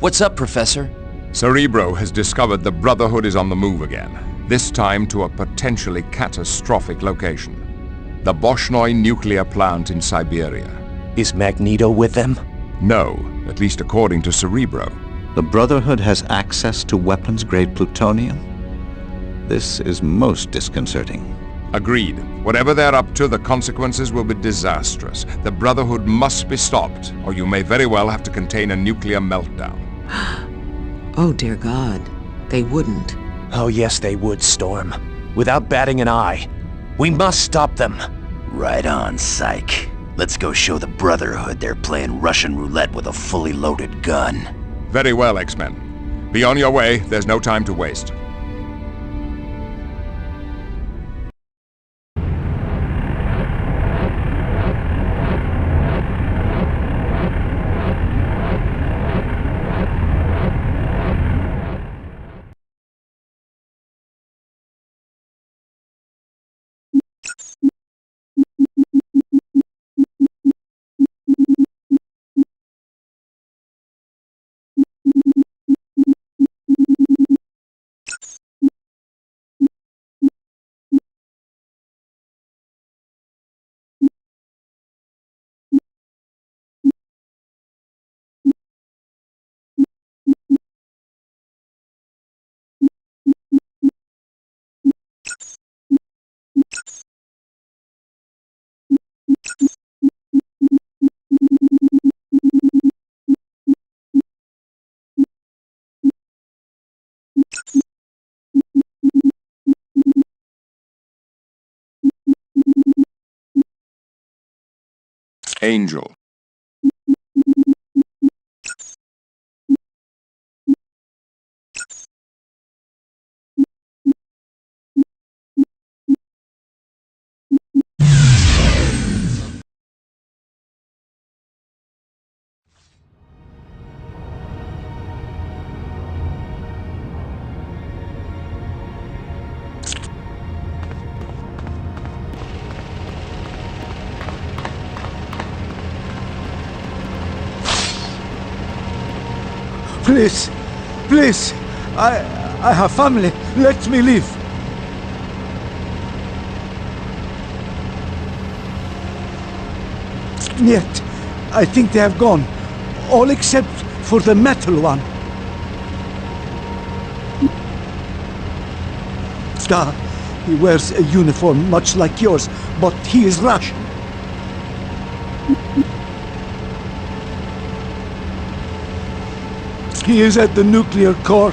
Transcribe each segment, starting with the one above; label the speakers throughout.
Speaker 1: What's up, Professor?
Speaker 2: Cerebro has discovered the Brotherhood is on the move again, this time to a potentially catastrophic location. The Boshnoi nuclear plant in Siberia.
Speaker 3: Is Magneto with them?
Speaker 2: No, at least according to Cerebro.
Speaker 4: The Brotherhood has access to weapons-grade plutonium? This is most disconcerting.
Speaker 2: Agreed. Whatever they're up to, the consequences will be disastrous. The Brotherhood must be stopped, or you may very well have to contain a nuclear meltdown.
Speaker 5: Oh, dear God. They wouldn't.
Speaker 3: Oh yes, they would, Storm. Without batting an eye. We must stop them.
Speaker 1: Right on, Psych. Let's go show the Brotherhood they're playing Russian roulette with a fully loaded gun.
Speaker 2: Very well, X-Men. Be on your way. There's no time to waste. Angel.
Speaker 6: Please, please, I have family. Let me live. Yet, I think they have gone. All except for the metal one. He wears a uniform much like yours, but he is Russian. He is at the nuclear core,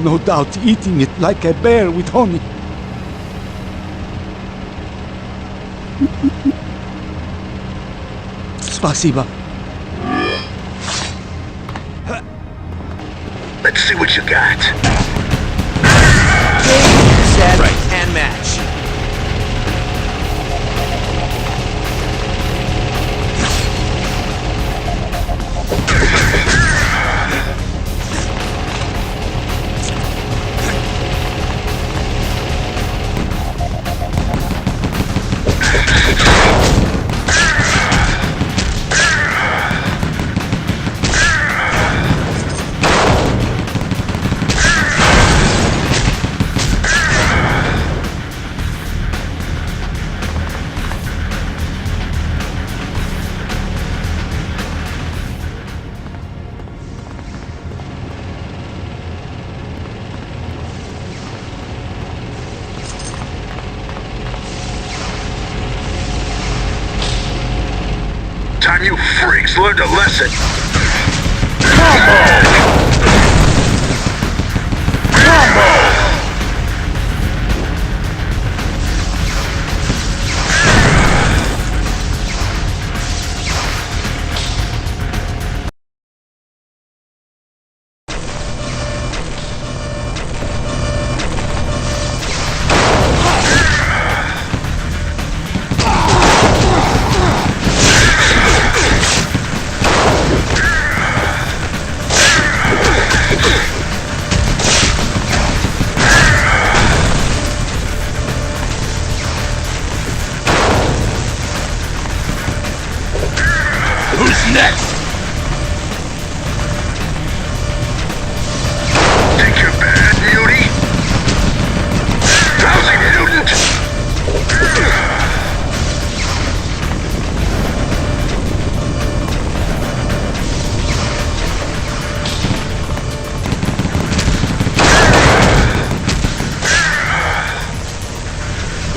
Speaker 6: no doubt eating it like a bear with honey. Spasiba.
Speaker 1: Let's see what you got.
Speaker 3: Set and match.
Speaker 7: Time you freaks learned a lesson.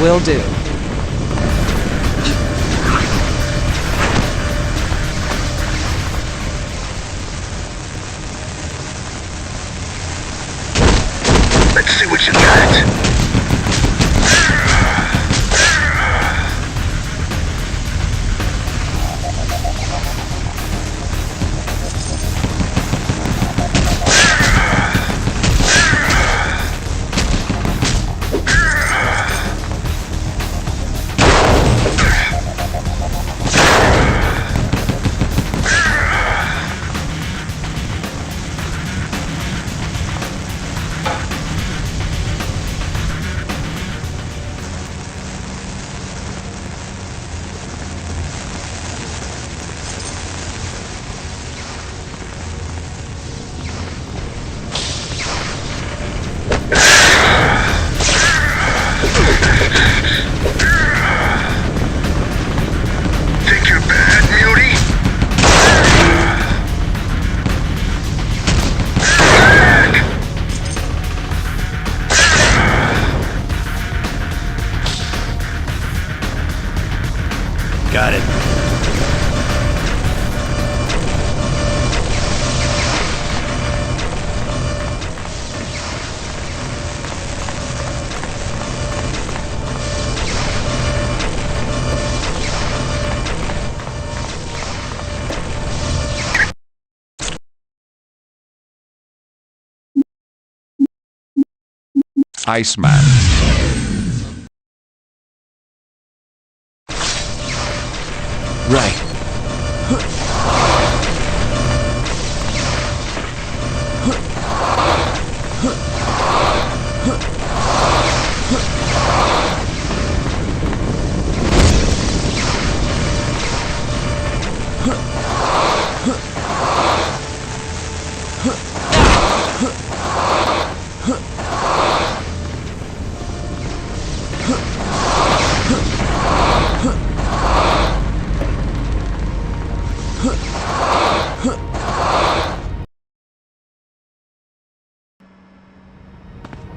Speaker 5: Will do.
Speaker 7: Let's see what you got. Think you're bad, Muir?
Speaker 1: Got it.
Speaker 2: Iceman.
Speaker 3: Right.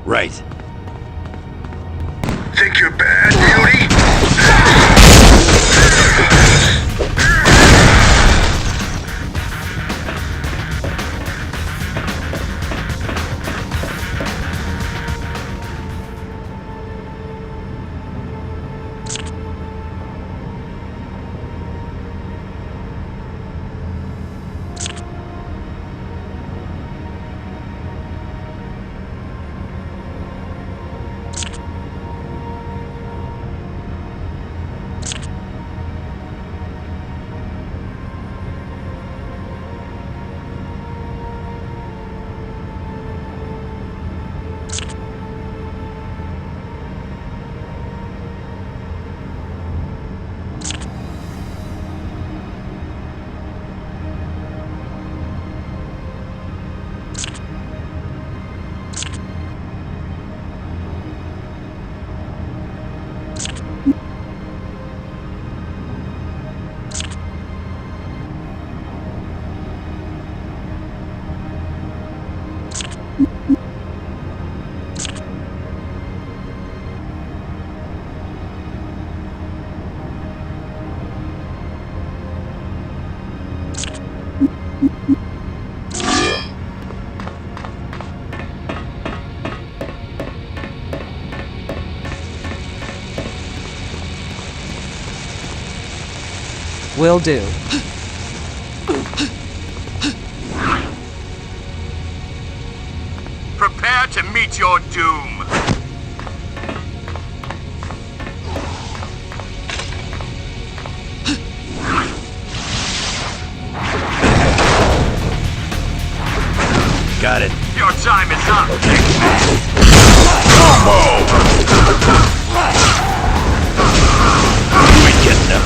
Speaker 1: Right.
Speaker 7: Think you're bad, Muir?
Speaker 5: Will do.
Speaker 7: Prepare to meet your doom.
Speaker 1: Got it.
Speaker 7: Your time is up.
Speaker 1: You ain't getting them.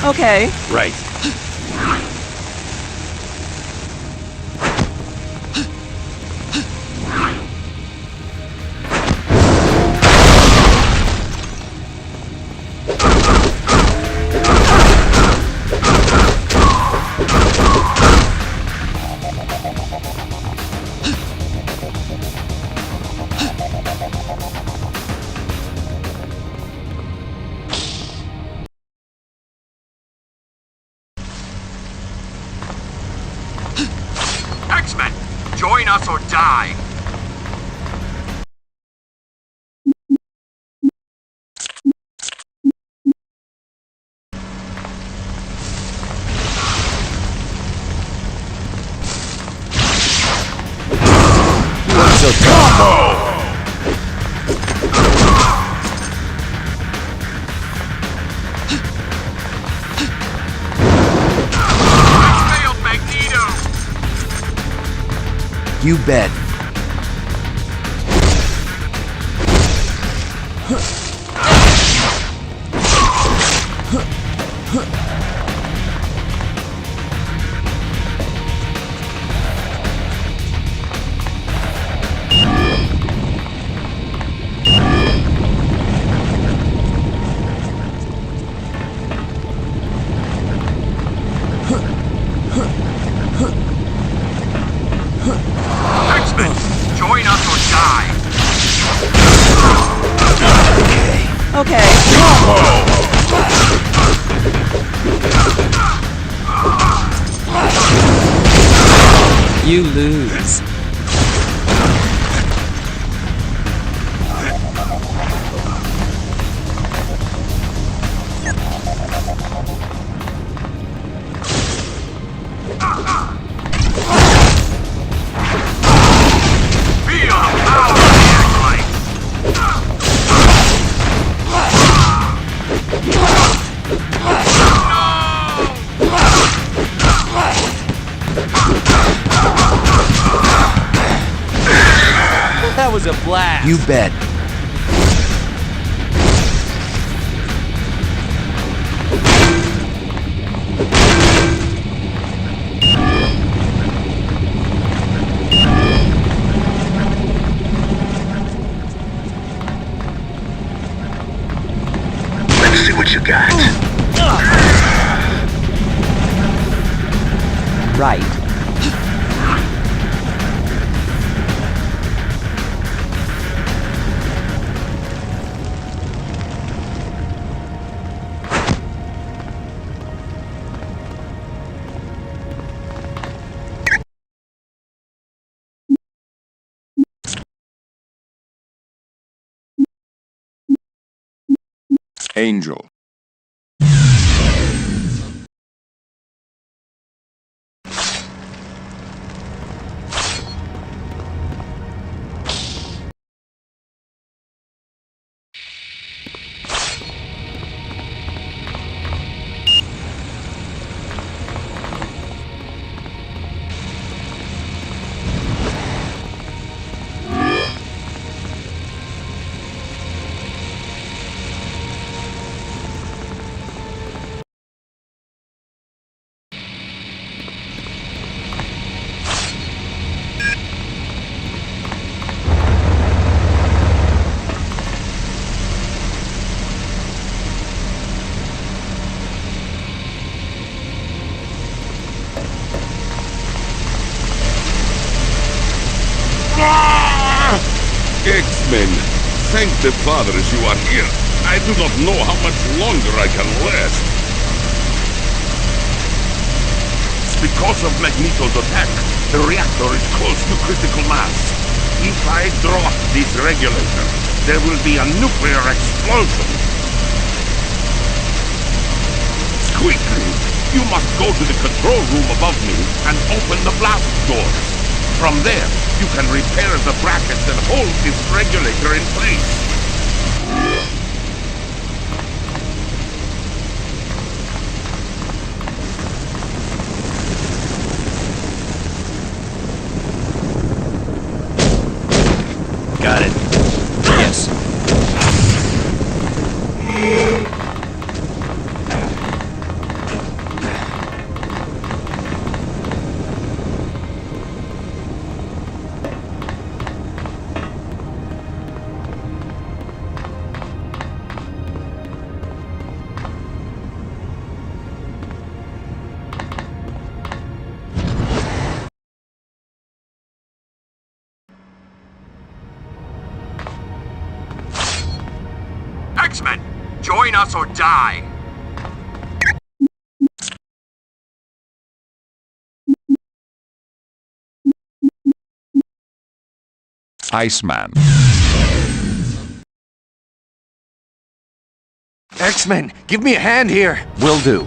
Speaker 5: Okay.
Speaker 3: Right.
Speaker 7: X-Men, join us or die.
Speaker 3: So combo!
Speaker 7: Failed Magneto.
Speaker 1: You bet.
Speaker 7: X-Men, join us or die.
Speaker 5: Okay. You lose.
Speaker 7: Feel the power of the X-Light.
Speaker 3: That was a blast!
Speaker 1: You bet.
Speaker 7: Let's see what you got.
Speaker 5: Right.
Speaker 2: Angel.
Speaker 8: X-Men, thank the fathers you are here. I do not know how much longer I can last. Because of Magneto's attack, the reactor is close to critical mass. If I drop this regulator, there will be a nuclear explosion. Quickly, you must go to the control room above me and open the blast doors. From there, you can repair the brackets that hold this regulator in place.
Speaker 3: Got it. Yes.
Speaker 7: X-Men, join us or die!
Speaker 2: Iceman.
Speaker 3: X-Men, give me a hand here.
Speaker 1: Will do.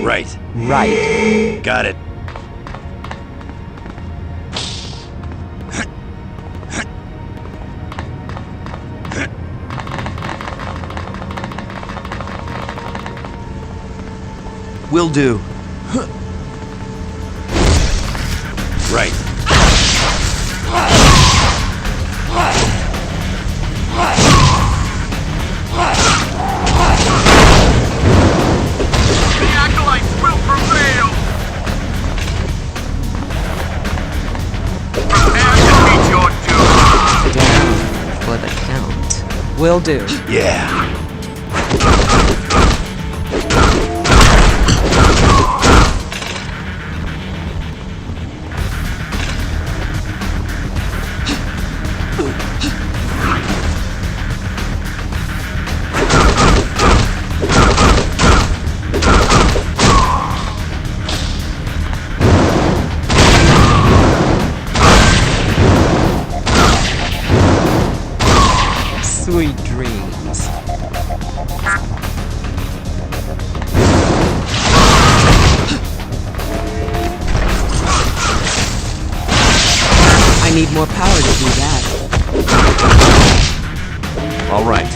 Speaker 1: Right.
Speaker 5: Right.
Speaker 1: Got it.
Speaker 3: Will do.
Speaker 1: Right.
Speaker 7: The acolytes will prevail! Prepare to meet your doom!
Speaker 5: Down for the count. Will do.
Speaker 1: Yeah.
Speaker 5: Sweet dreams. I need more power to do that.
Speaker 3: All right.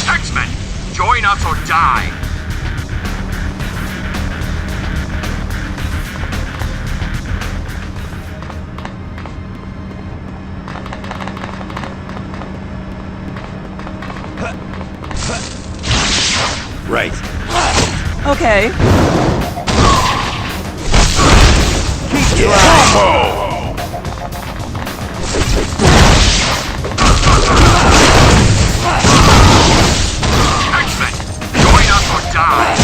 Speaker 7: X-Men, join us or die!
Speaker 1: Right.
Speaker 5: Okay.
Speaker 7: X-Men, join us or die!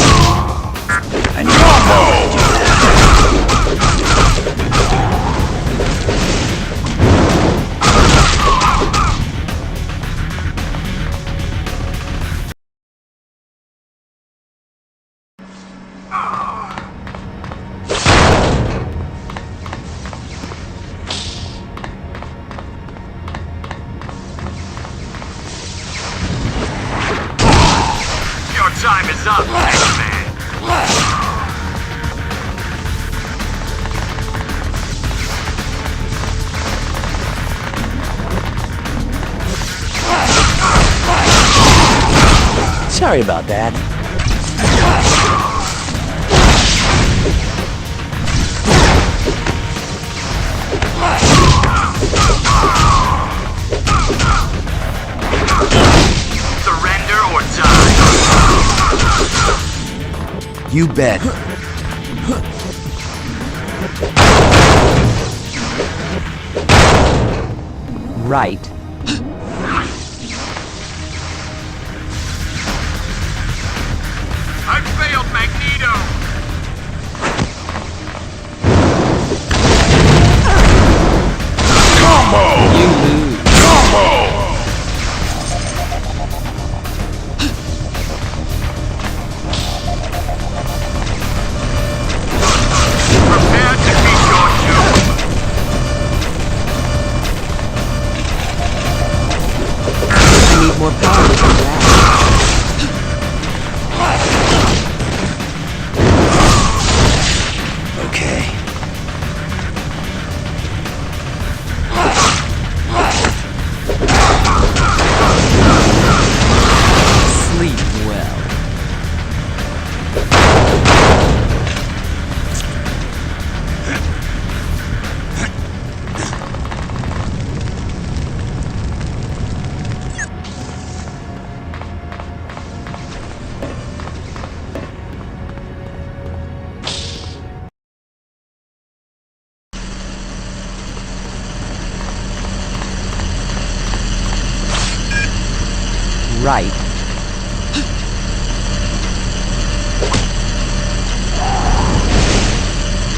Speaker 1: I need
Speaker 7: Your time is up, X-Man!
Speaker 3: Sorry about that.
Speaker 7: Surrender or die!
Speaker 1: You bet.
Speaker 5: Right.
Speaker 7: I failed, Magneto!
Speaker 9: right.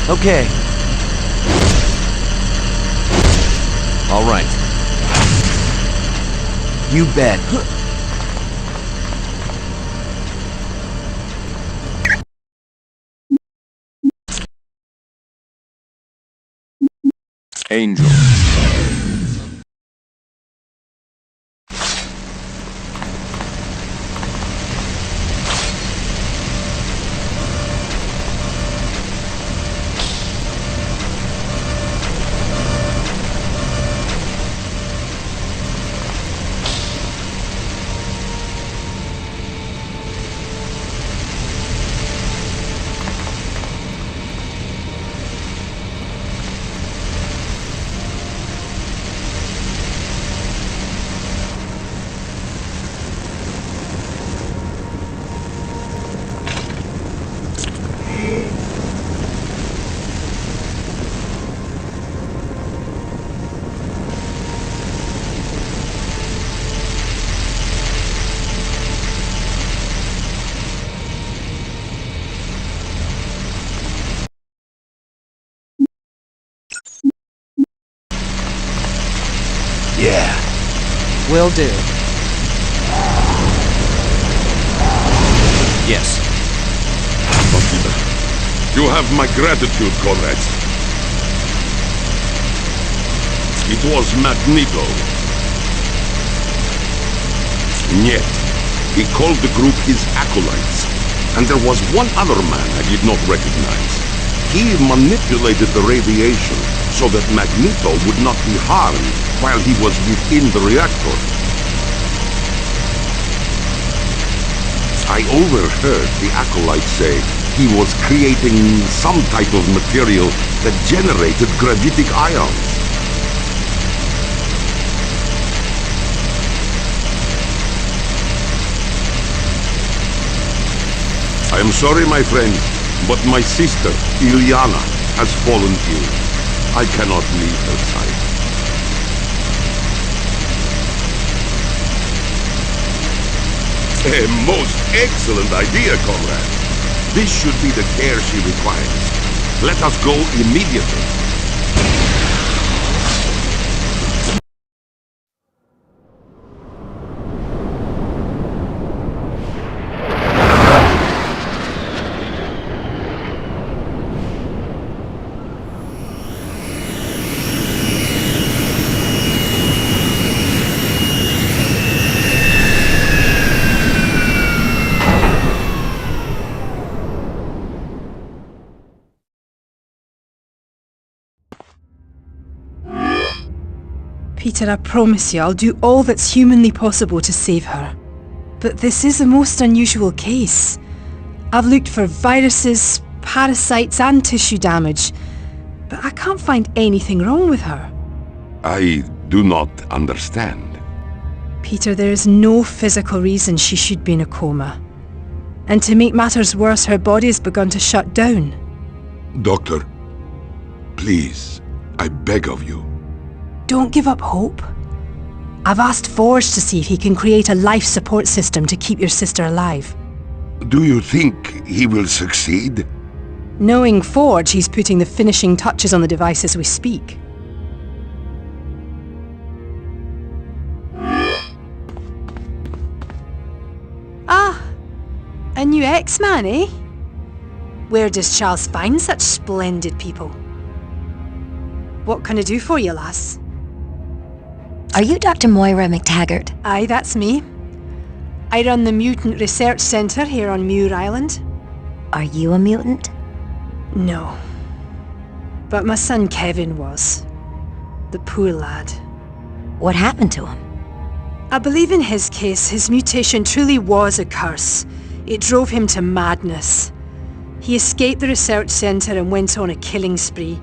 Speaker 3: Okay.
Speaker 10: All right.
Speaker 1: You bet.
Speaker 2: Angel.
Speaker 1: Yeah.
Speaker 5: Will do.
Speaker 10: Yes.
Speaker 8: You have my gratitude, comrades. It was Magneto. Yet, he called the group his acolytes. And there was one other man I did not recognize. He manipulated the radiation so that Magneto would not be harmed while he was within the reactor. I overheard the acolyte say he was creating some type of material that generated gravitic ions. I am sorry, my friend, but my sister, Ilyana, has fallen ill. I cannot leave her side. A most excellent idea, comrade. This should be the care she requires. Let us go immediately.
Speaker 11: Peter, I promise you I'll do all that's humanly possible to save her. But this is a most unusual case. I've looked for viruses, parasites and tissue damage, but I can't find anything wrong with her.
Speaker 8: I do not understand.
Speaker 11: Peter, there is no physical reason she should be in a coma. And to make matters worse, her body has begun to shut down.
Speaker 8: Doctor, please, I beg of you.
Speaker 11: Don't give up hope. I've asked Forge to see if he can create a life support system to keep your sister alive.
Speaker 8: Do you think he will succeed?
Speaker 11: Knowing Forge, he's putting the finishing touches on the device as we speak. Ah, a new X-Man, eh? Where does Charles find such splendid people? What can I do for you, lass?
Speaker 12: Are you Dr. Moira McTaggart?
Speaker 11: Aye, that's me. I run the Mutant Research Centre here on Muir Island.
Speaker 12: Are you a mutant?
Speaker 11: No. But my son Kevin was. The poor lad.
Speaker 12: What happened to him?
Speaker 11: I believe in his case, his mutation truly was a curse. It drove him to madness. He escaped the research centre and went on a killing spree.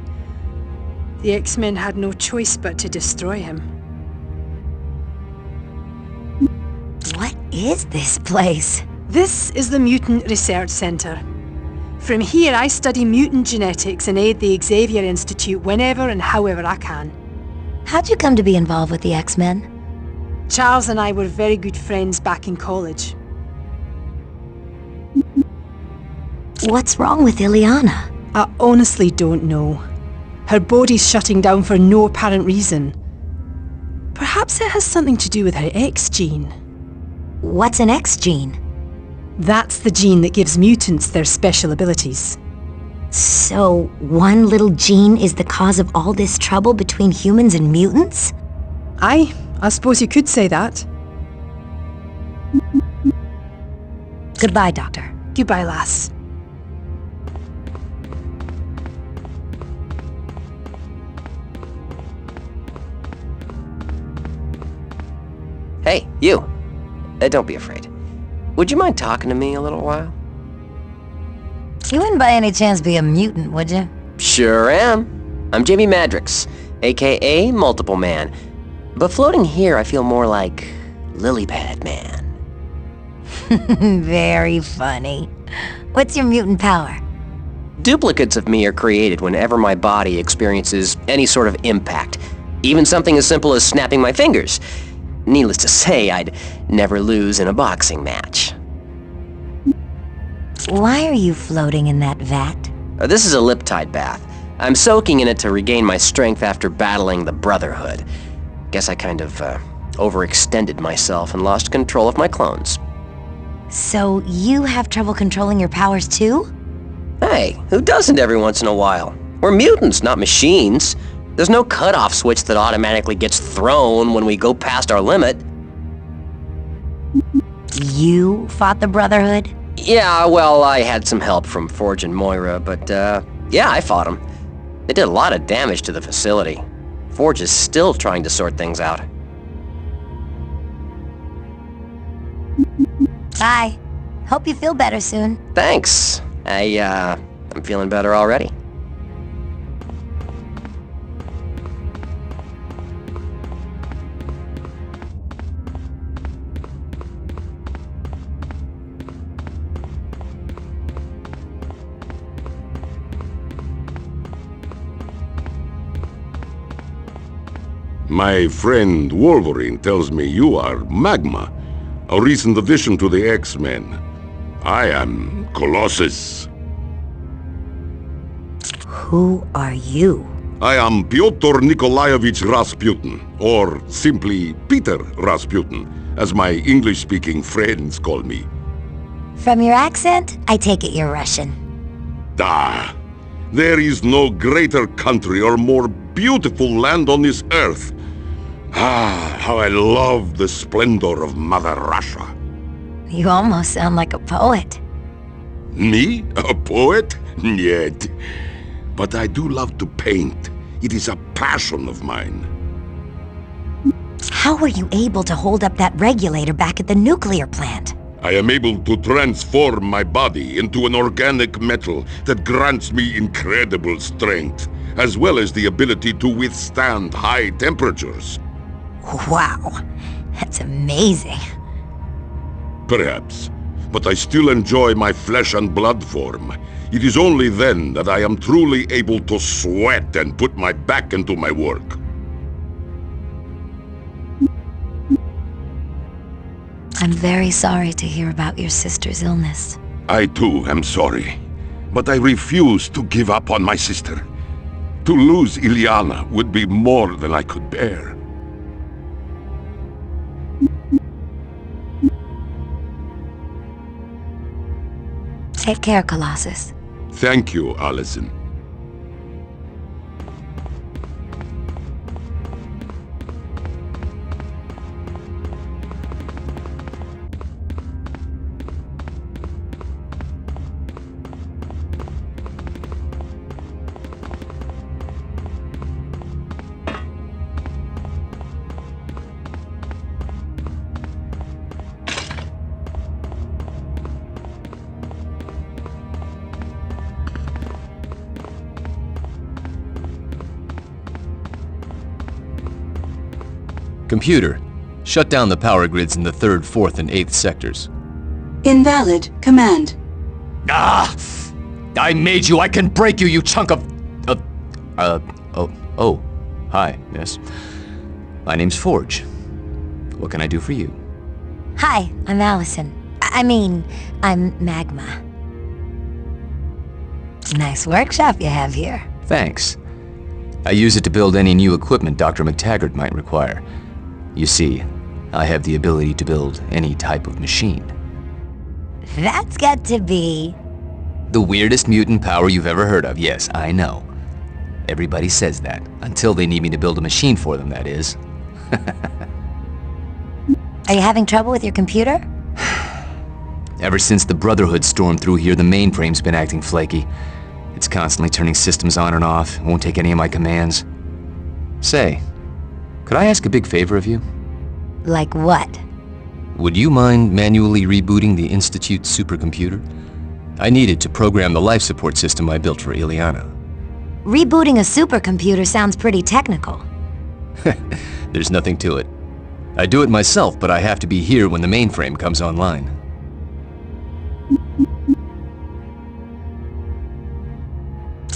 Speaker 11: The X-Men had no choice but to destroy him.
Speaker 12: What is this place?
Speaker 11: This is the Mutant Research Centre. From here I study mutant genetics and aid the Xavier Institute whenever and however I can.
Speaker 12: How'd you come to be involved with the X-Men?
Speaker 11: Charles and I were very good friends back in college.
Speaker 12: What's wrong with Ileana?
Speaker 11: I honestly don't know. Her body's shutting down for no apparent reason. Perhaps it has something to do with her X gene.
Speaker 12: What's an X gene?
Speaker 11: That's the gene that gives mutants their special abilities.
Speaker 12: So, one little gene is the cause of all this trouble between humans and mutants?
Speaker 11: Aye, I suppose you could say that.
Speaker 12: Goodbye, Doctor.
Speaker 11: Goodbye, lass.
Speaker 9: Hey, you. Don't be afraid. Would you mind talking to me a little while?
Speaker 12: You wouldn't by any chance be a mutant, would you?
Speaker 9: Sure am. I'm Jamie Madrix, aka Multiple Man. But floating here, I feel more like Lily-Pad Man.
Speaker 12: Very funny. What's your mutant power?
Speaker 9: Duplicates of me are created whenever my body experiences any sort of impact. Even something as simple as snapping my fingers. Needless to say, I'd never lose in a boxing match.
Speaker 12: Why are you floating in that vat?
Speaker 9: This is a lip-tide bath. I'm soaking in it to regain my strength after battling the Brotherhood. Guess I kind of overextended myself and lost control of my clones.
Speaker 12: So you have trouble controlling your powers too?
Speaker 9: Hey, who doesn't every once in a while? We're mutants, not machines. There's no cutoff switch that automatically gets thrown when we go past our limit.
Speaker 12: You fought the Brotherhood?
Speaker 9: Yeah, well, I had some help from Forge and Moira, but yeah, I fought them. They did a lot of damage to the facility. Forge is still trying to sort things out.
Speaker 12: Bye. Hope you feel better soon.
Speaker 9: Thanks. I'm feeling better already.
Speaker 8: My friend Wolverine tells me you are Magma, a recent addition to the X-Men. I am Colossus.
Speaker 12: Who are you?
Speaker 8: I am Pyotr Nikolaevich Rasputin, or simply Peter Rasputin, as my English-speaking friends call me.
Speaker 12: From your accent, I take it you're Russian.
Speaker 8: Ah, there is no greater country or more beautiful land on this earth. Ah, how I love the splendor of Mother Russia.
Speaker 12: You almost sound like a poet.
Speaker 8: Me? A poet? Yet. But I do love to paint. It is a passion of mine.
Speaker 12: How were you able to hold up that regulator back at the nuclear plant?
Speaker 8: I am able to transform my body into an organic metal that grants me incredible strength, as well as the ability to withstand high temperatures.
Speaker 12: Wow, that's amazing.
Speaker 8: Perhaps, but I still enjoy my flesh and blood form. It is only then that I am truly able to sweat and put my back into my work.
Speaker 12: I'm very sorry to hear about your sister's illness.
Speaker 8: I too am sorry, but I refuse to give up on my sister. To lose Ileana would be more than I could bear.
Speaker 12: Take care, Colossus.
Speaker 8: Thank you, Allison.
Speaker 10: Computer, shut down the power grids in the 3rd, 4th, and 8th sectors.
Speaker 13: Invalid command.
Speaker 3: Ah! I made you! I can break you, you chunk of... Oh, hi, yes. My name's Forge.
Speaker 10: What can I do for you?
Speaker 12: Hi, I'm Allison. I'm Magma. Nice workshop you have here.
Speaker 10: Thanks. I use it to build any new equipment Dr. McTaggart might require. You see, I have the ability to build any type of machine.
Speaker 12: That's got to be...
Speaker 10: The weirdest mutant power you've ever heard of, yes, I know. Everybody says that, until they need me to build a machine for them, that is.
Speaker 12: Are you having trouble with your computer?
Speaker 10: Ever since the Brotherhood stormed through here, the mainframe's been acting flaky. It's constantly turning systems on and off, won't take any of my commands. Say, could I ask a big favor of you?
Speaker 12: Like what?
Speaker 10: Would you mind manually rebooting the Institute's supercomputer? I need it to program the life support system I built for Ileana.
Speaker 12: Rebooting a supercomputer sounds pretty technical.
Speaker 10: There's nothing to it. I do it myself, but I have to be here when the mainframe comes online.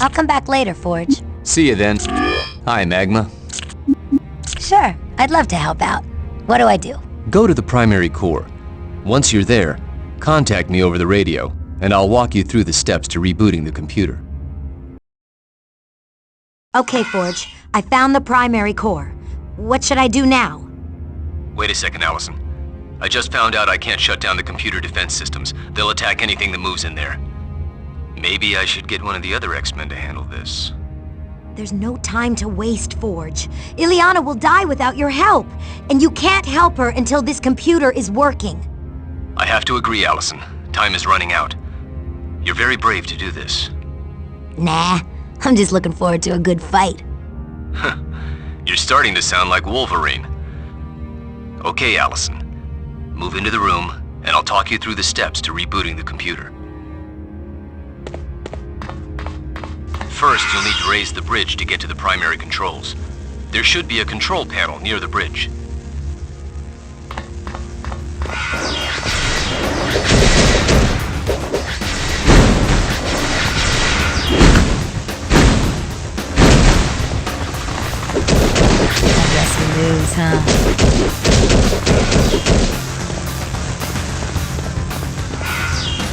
Speaker 12: I'll come back later, Forge.
Speaker 10: See you then. Hi, Magma.
Speaker 12: Sure, I'd love to help out. What do I do?
Speaker 10: Go to the primary core. Once you're there, contact me over the radio, and I'll walk you through the steps to rebooting the computer.
Speaker 12: Okay, Forge. I found the primary core. What should I do now?
Speaker 10: Wait a second, Allison. I just found out I can't shut down the computer defense systems. They'll attack anything that moves in there. Maybe I should get one of the other X-Men to handle this.
Speaker 12: There's no time to waste, Forge. Ileana will die without your help, and you can't help her until this computer is working.
Speaker 10: I have to agree, Allison. Time is running out. You're very brave to do this.
Speaker 12: Nah, I'm just looking forward to a good fight.
Speaker 10: You're starting to sound like Wolverine. Okay, Allison. Move into the room, and I'll talk you through the steps to rebooting the computer. First, you'll need to raise the bridge to get to the primary controls. There should be a control panel near the bridge.
Speaker 12: I guess we lose, huh?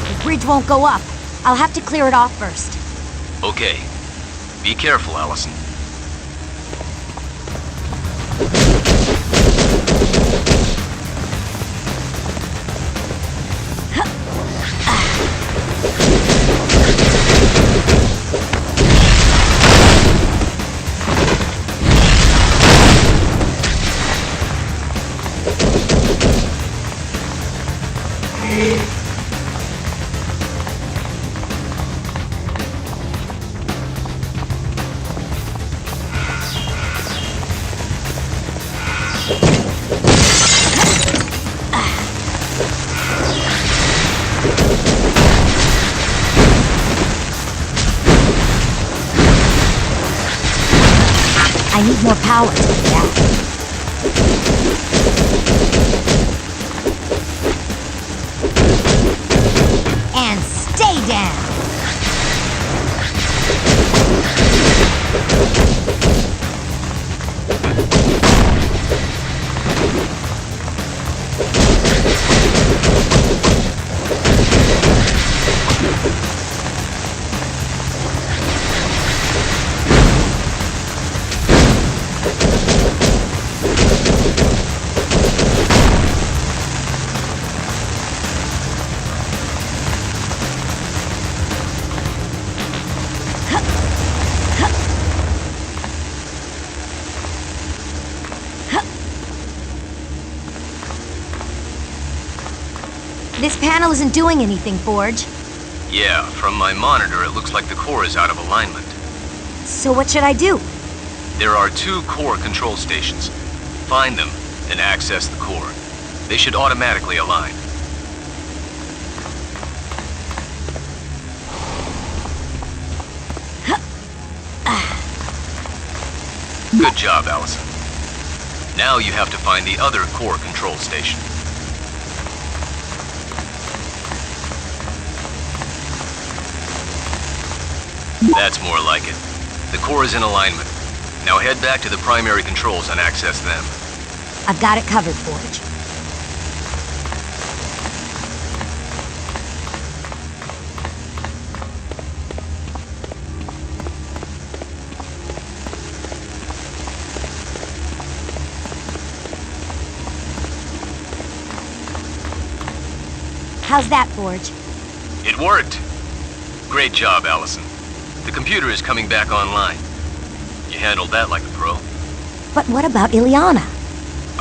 Speaker 12: The bridge won't go up. I'll have to clear it off first.
Speaker 10: Okay. Be careful, Allison.
Speaker 12: I need more power to do that. And stay down! This panel isn't doing anything, Forge.
Speaker 10: Yeah, from my monitor it looks like the core is out of alignment.
Speaker 12: So what should I do?
Speaker 10: There are 2 core control stations. Find them and access the core. They should automatically align. Good job, Allison. Now you have to find the other core control station. That's more like it. The core is in alignment. Now head back to the primary controls and access them.
Speaker 12: I've got it covered, Forge. How's that, Forge?
Speaker 10: It worked. Great job, Allison. The computer is coming back online. You handled that like a pro.
Speaker 12: But what about Ileana?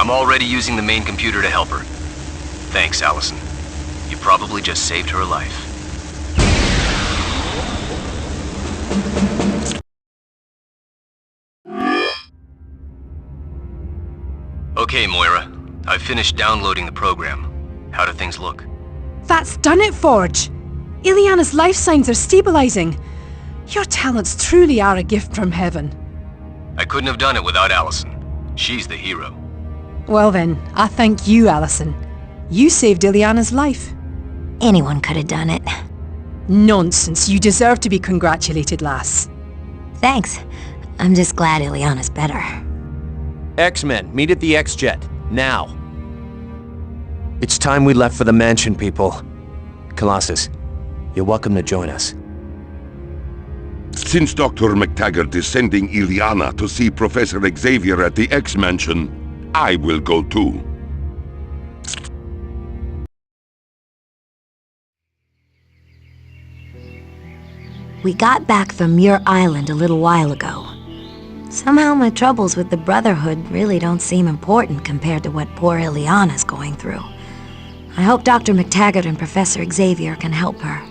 Speaker 10: I'm already using the main computer to help her. Thanks, Allison. You probably just saved her life. Okay, Moira. I've finished downloading the program. How do things look?
Speaker 11: That's done it, Forge! Ileana's life signs are stabilizing. Your talents truly are a gift from heaven.
Speaker 10: I couldn't have done it without Allison. She's the hero.
Speaker 11: Well then, I thank you, Allison. You saved Ileana's life.
Speaker 12: Anyone could have done it.
Speaker 11: Nonsense. You deserve to be congratulated, lass.
Speaker 12: Thanks. I'm just glad Ileana's better.
Speaker 3: X-Men, meet at the X-Jet. Now. It's time we left for the mansion, people. Colossus, you're welcome to join us.
Speaker 8: Since Dr. McTaggart is sending Ileana to see Professor Xavier at the X-Mansion, I will go too.
Speaker 12: We got back from Muir Island a little while ago. Somehow my troubles with the Brotherhood really don't seem important compared to what poor Ileana's going through. I hope Dr. McTaggart and Professor Xavier can help her.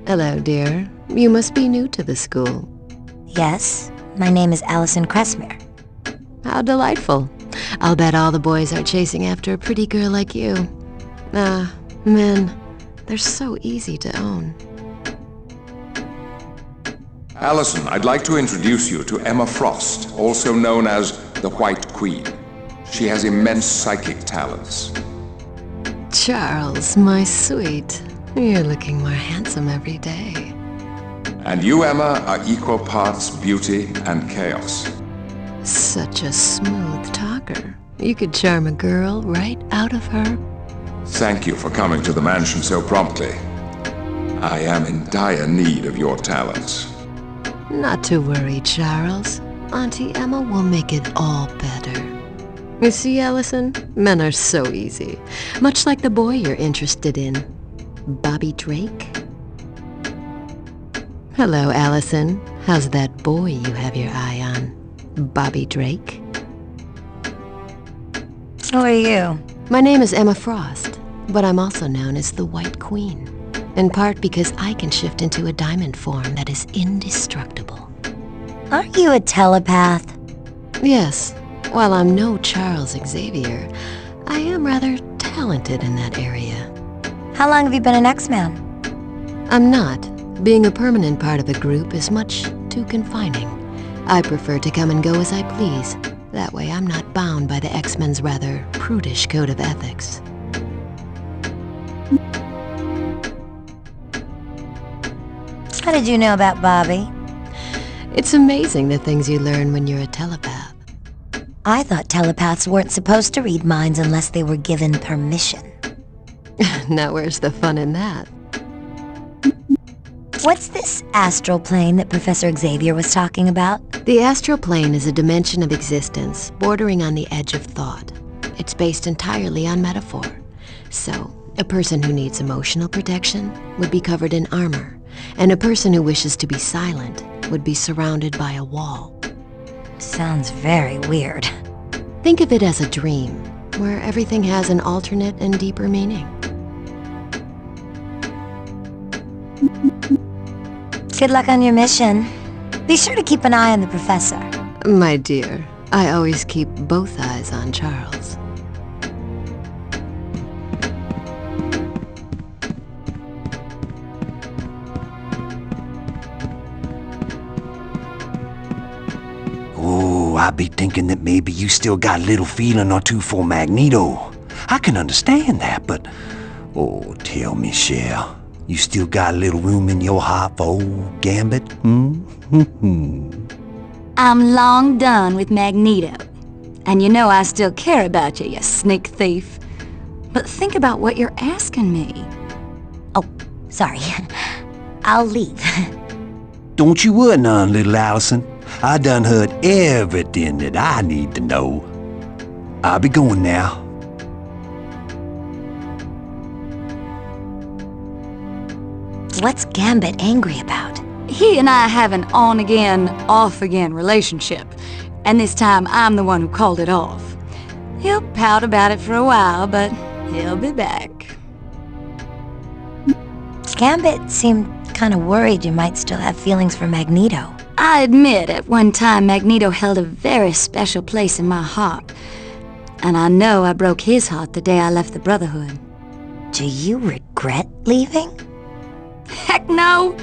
Speaker 5: Hello, dear. You must be new to the school.
Speaker 12: Yes, my name is Allison Cressmere.
Speaker 5: How delightful. I'll bet all the boys are chasing after a pretty girl like you. Men, they're so easy to own.
Speaker 2: Allison, I'd like to introduce you to Emma Frost, also known as the White Queen. She has immense psychic talents.
Speaker 5: Charles, my sweet. You're looking more handsome every day.
Speaker 2: And you, Emma, are equal parts beauty and chaos.
Speaker 5: Such a smooth talker. You could charm a girl right out of her.
Speaker 2: Thank you for coming to the mansion so promptly. I am in dire need of your talents.
Speaker 5: Not to worry, Charles. Auntie Emma will make it all better. You see, Allison, men are so easy. Much like the boy you're interested in. Bobby Drake? Hello, Allison. How's that boy you have your eye on? Bobby Drake?
Speaker 12: Who are you?
Speaker 5: My name is Emma Frost, but I'm also known as the White Queen. In part because I can shift into a diamond form that is indestructible.
Speaker 12: Aren't you a telepath?
Speaker 5: Yes. While I'm no Charles Xavier, I am rather talented in that area.
Speaker 12: How long have you been an X-Man?
Speaker 5: I'm not. Being a permanent part of a group is much too confining. I prefer to come and go as I please. That way I'm not bound by the X-Men's rather prudish code of ethics.
Speaker 12: How did you know about Bobby?
Speaker 5: It's amazing the things you learn when you're a telepath.
Speaker 12: I thought telepaths weren't supposed to read minds unless they were given permission.
Speaker 5: Now where's the fun in that?
Speaker 12: What's this astral plane that Professor Xavier was talking about?
Speaker 5: The astral plane is a dimension of existence bordering on the edge of thought. It's based entirely on metaphor. So, a person who needs emotional protection would be covered in armor, and a person who wishes to be silent would be surrounded by a wall.
Speaker 12: Sounds very weird.
Speaker 5: Think of it as a dream, where everything has an alternate and deeper meaning.
Speaker 12: Good luck on your mission. Be sure to keep an eye on the professor.
Speaker 5: My dear, I always keep both eyes on Charles.
Speaker 1: Oh, I be thinking that maybe you still got a little feeling or two for Magneto. I can understand that, but... Oh, tell me, Cher, you still got a little room in your heart for old Gambit?
Speaker 14: I'm long done with Magneto. And you know I still care about you, you sneak thief. But think about what you're asking me.
Speaker 12: Oh, sorry. I'll leave.
Speaker 1: Don't you worry none, little Allison. I done heard everything that I need to know. I'll be going now.
Speaker 12: What's Gambit angry about?
Speaker 14: He and I have an on-again, off-again relationship. And this time I'm the one who called it off. He'll pout about it for a while, but he'll be back.
Speaker 12: Gambit seemed kind of worried you might still have feelings for Magneto.
Speaker 14: I admit, at one time Magneto held a very special place in my heart. And I know I broke his heart the day I left the Brotherhood.
Speaker 12: Do you regret leaving?
Speaker 14: Heck no!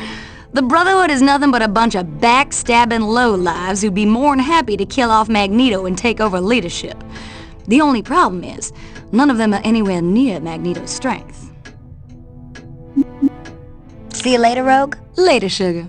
Speaker 14: The Brotherhood is nothing but a bunch of backstabbing lowlives who'd be more than happy to kill off Magneto and take over leadership. The only problem is, none of them are anywhere near Magneto's strength.
Speaker 12: See you later, Rogue?
Speaker 14: Later, sugar.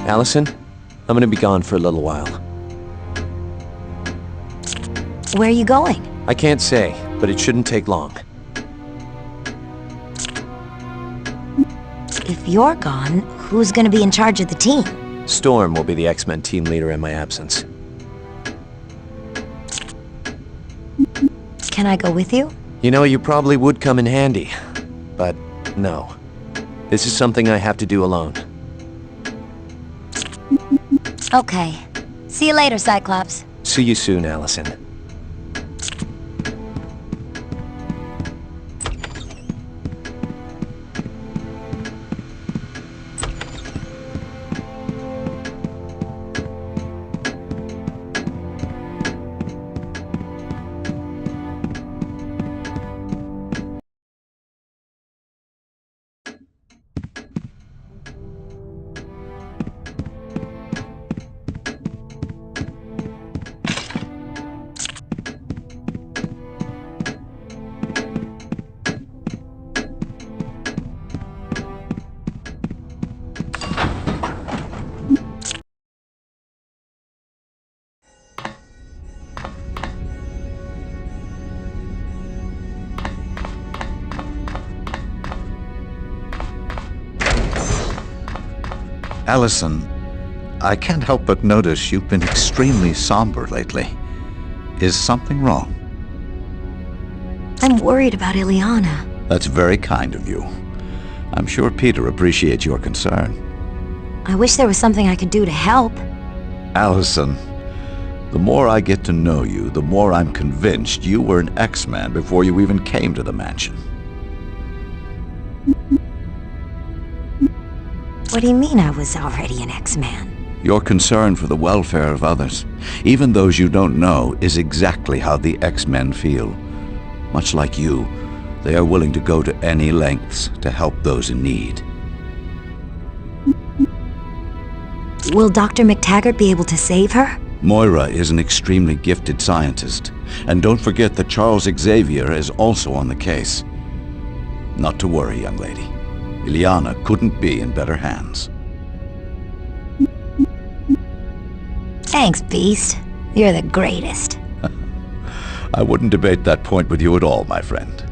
Speaker 3: Allison, I'm gonna be gone for a little while.
Speaker 12: Where are you going?
Speaker 3: I can't say, but it shouldn't take long.
Speaker 12: If you're gone, who's gonna be in charge of the team?
Speaker 3: Storm will be the X-Men team leader in my absence.
Speaker 12: Can I go with you?
Speaker 3: You know, you probably would come in handy, but no. This is something I have to do alone.
Speaker 12: Okay. See you later, Cyclops.
Speaker 3: See you soon, Allison.
Speaker 4: Allison, I can't help but notice you've been extremely somber lately. Is something wrong?
Speaker 12: I'm worried about Ileana.
Speaker 4: That's very kind of you. I'm sure Peter appreciates your concern.
Speaker 12: I wish there was something I could do to help.
Speaker 4: Allison, the more I get to know you, the more I'm convinced you were an X-Man before you even came to the mansion.
Speaker 12: What do you mean I was already an X-Man?
Speaker 4: Your concern for the welfare of others, even those you don't know, is exactly how the X-Men feel. Much like you, they are willing to go to any lengths to help those in need.
Speaker 12: Will Dr. McTaggart be able to save her?
Speaker 4: Moira is an extremely gifted scientist. And don't forget that Charles Xavier is also on the case. Not to worry, young lady. Ileana couldn't be in better hands.
Speaker 12: Thanks, Beast. You're the greatest.
Speaker 4: I wouldn't debate that point with you at all, my friend.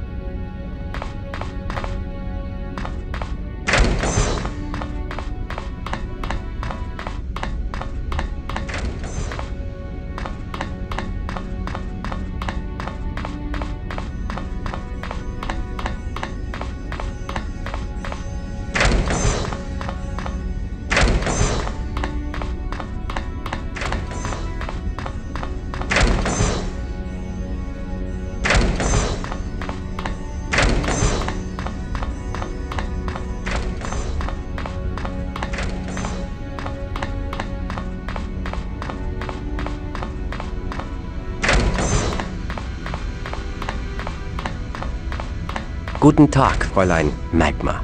Speaker 9: Guten Tag, Fräulein Magma.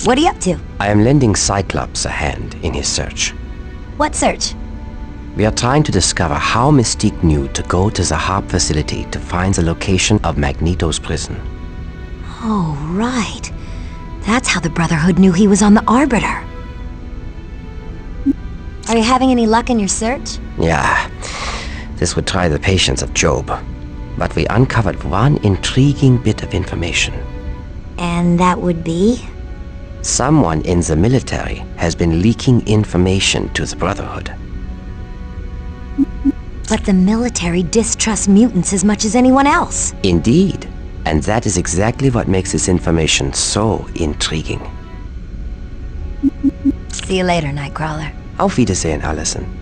Speaker 12: What are you up to?
Speaker 9: I am lending Cyclops a hand in his search.
Speaker 12: What search?
Speaker 9: We are trying to discover how Mystique knew to go to the HARP facility to find the location of Magneto's prison.
Speaker 12: Oh, right. That's how the Brotherhood knew he was on the Arbiter. Are you having any luck in your search?
Speaker 9: Yeah, this would try the patience of Job. But we uncovered one intriguing bit of information.
Speaker 12: And that would be?
Speaker 9: Someone in the military has been leaking information to the Brotherhood.
Speaker 12: But the military distrusts mutants as much as anyone else.
Speaker 9: Indeed. And that is exactly what makes this information so intriguing.
Speaker 12: See you later, Nightcrawler.
Speaker 9: Auf Wiedersehen, Allison.